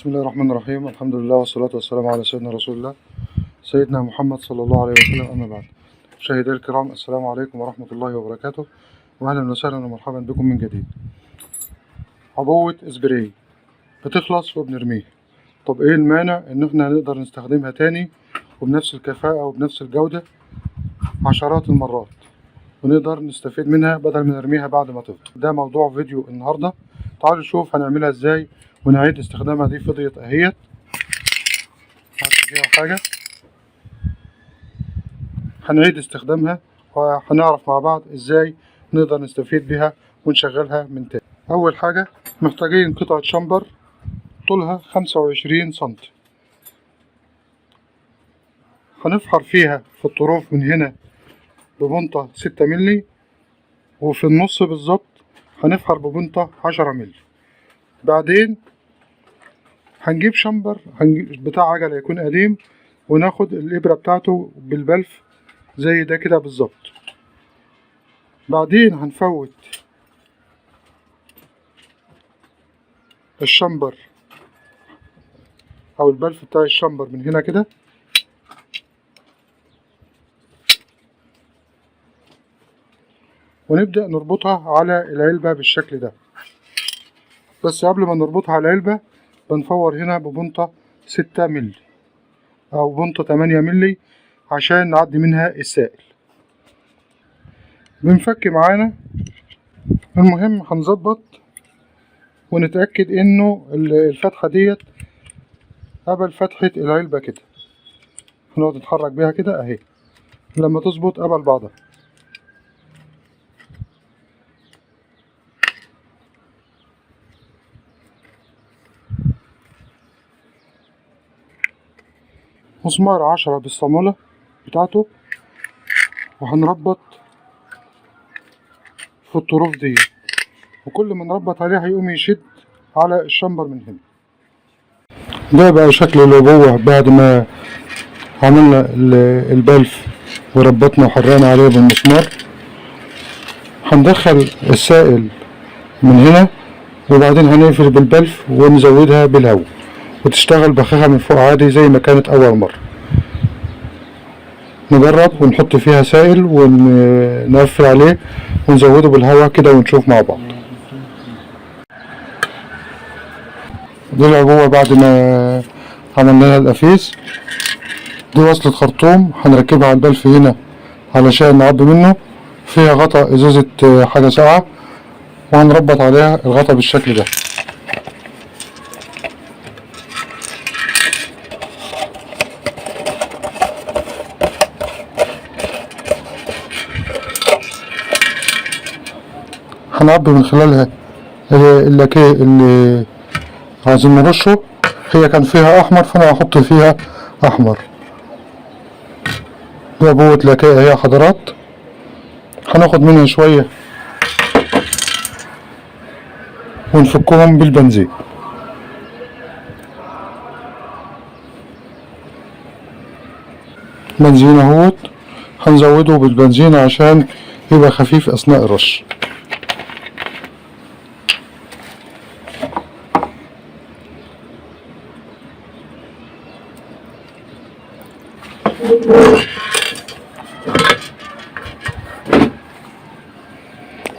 بسم الله الرحمن الرحيم. الحمد لله والصلاة والسلام على سيدنا رسول الله سيدنا محمد صلى الله عليه وسلم. أما بعد، مشاهدي الكرام، السلام عليكم ورحمة الله وبركاته، وأهلا وسهلا ومرحبا بكم من جديد. عبوة سبراي بتخلص وبنرميها. طب إيه المانع إن إحنا نقدر نستخدمها تاني وبنفس الكفاءة وبنفس الجودة عشرات المرات، ونقدر نستفيد منها بدل ما نرميها بعد ما تفضى؟ ده موضوع فيديو النهاردة. تعالوا نشوف هنعملها إزاي ونعيد استخدامها. دي فضيت اهيت، حط فيها حاجة، هنعيد استخدامها وهنعرف مع بعض ازاي نقدر نستفيد بها ونشغلها من تاني. اول حاجة محتاجين قطعة شمبر طولها 25 سنتي، هنفحر فيها في الطروف من هنا ببنطة 6 ملي، وفي النص بالظبط هنفحر ببنطة 10 ملي. بعدين هنجيب شمبر بتاع عجلة يكون قديم، وناخد الإبرة بتاعته بالبلف زي ده كده بالظبط. بعدين هنفوت الشمبر أو البلف بتاع الشمبر من هنا كده، ونبدأ نربطها على العلبة بالشكل ده. بس قبل ما نربطها على العلبة بنفور هنا ببنطة 6 ملي أو بنطة 8 ملي عشان نعدي منها السائل. بنفك معانا. المهم هنظبط ونتأكد إنه الفتحة ديت قبل فتحة العلبة كده، هنقعد نتحرك بيها كده أهي لما تظبط قبل بعضها. مسمار 10 بالصامولة بتاعته، وهنربط في الطروف دي، وكل ما نربط عليها هيقوم يشد على الشمبر من هنا. ده بقى شكل العبوة بعد ما عملنا البلف وربطنا وحرقنا عليه بالمسمار. هندخل السائل من هنا، وبعدين هنقفل بالبلف ونزودها بالهواء، وتشتغل بخاخة من فوق عادي زي ما كانت أول مرة. نجرب ونحط فيها سائل ونقفل عليه ونزوده بالهواء كده ونشوف مع بعض. دي العبوة بعد ما عملنا لها القفيز. دي وصلة خرطوم هنركبها على البلف هنا علشان نعبي منه. فيها غطا ازازة حاجة ساقعة، وهنربط عليها الغطا بالشكل ده. هنعبي من خلالها اللاكيه اللي عايزين نرشه. هي كان فيها احمر فانا هحط فيها احمر. دي عبوة لاكيه اهي يا حضرات. هناخد منها شوية ونفكهم بالبنزين. بنزين اهوت، هنزوده بالبنزين عشان يبقى خفيف اثناء الرش.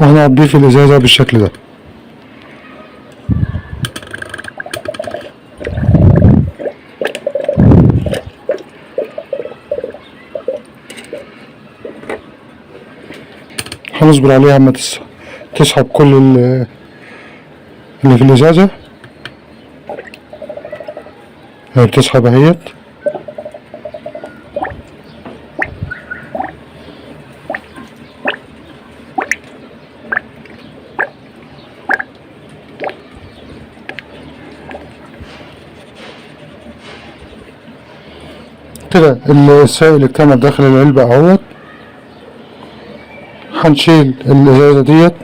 وهنعبيه في الازازة بالشكل ده. هنصبر عليها اما تسحب كل اللي في الازازة. هي بتسحب اهيت. كده السائل اكتمل داخل العلبة اهوت. هنشيل الازازة ديت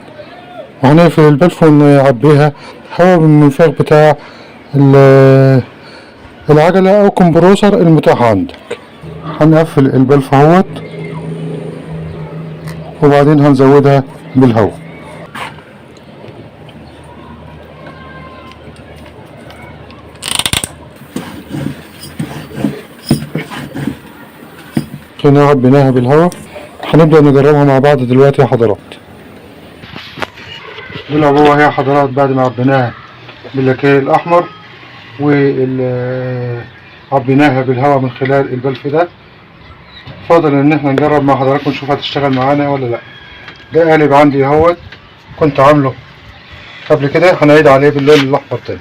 وهنقفل البلف ونعبيها هواء من المنفاخ بتاع العجلة او كمبروسر المتاح عندك. هنقفل البلف اهوت، وبعدين هنزودها بالهواء. قناع عبيناها بالهواء. هنبدأ نجربها مع بعض دلوقتي يا حضرات. دي العبوة هي يا حضرات بعد ما عبيناها باللاكيه الأحمر وعبيناها بالهواء من خلال البلف ده. فاضل ان احنا نجرب مع حضراتكم نشوف هتشتغل معانا ولا لا. ده قالب عندي اهوت كنت عامله قبل كده، هنعيد عليه باللون الاحمر تاني.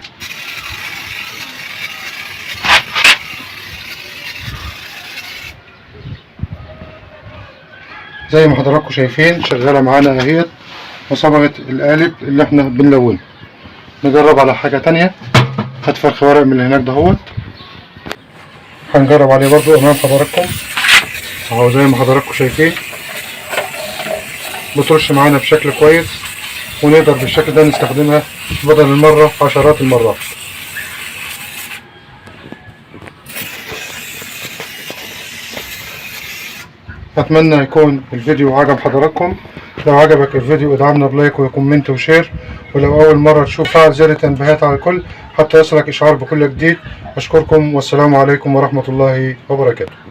زي ما حضراتكم شايفين شغاله معانا اهيت وصبغت القالب اللي احنا بنلونه. نجرب على حاجه تانية. هات فرخ ورق من اللي هناك دهوت، هنجرب عليه برضو امام حضراتكم اهو. زي ما حضراتكم شايفين بترش معانا بشكل كويس، ونقدر بالشكل ده نستخدمها بدل المرة عشرات المرات. اتمنى يكون الفيديو عجب حضراتكم. لو عجبك الفيديو ادعمنا بلايك وكومنت وشير، ولو اول مرة تشوف فعل زر التنبيهات على الكل حتى يصلك اشعار بكل جديد. اشكركم والسلام عليكم ورحمة الله وبركاته.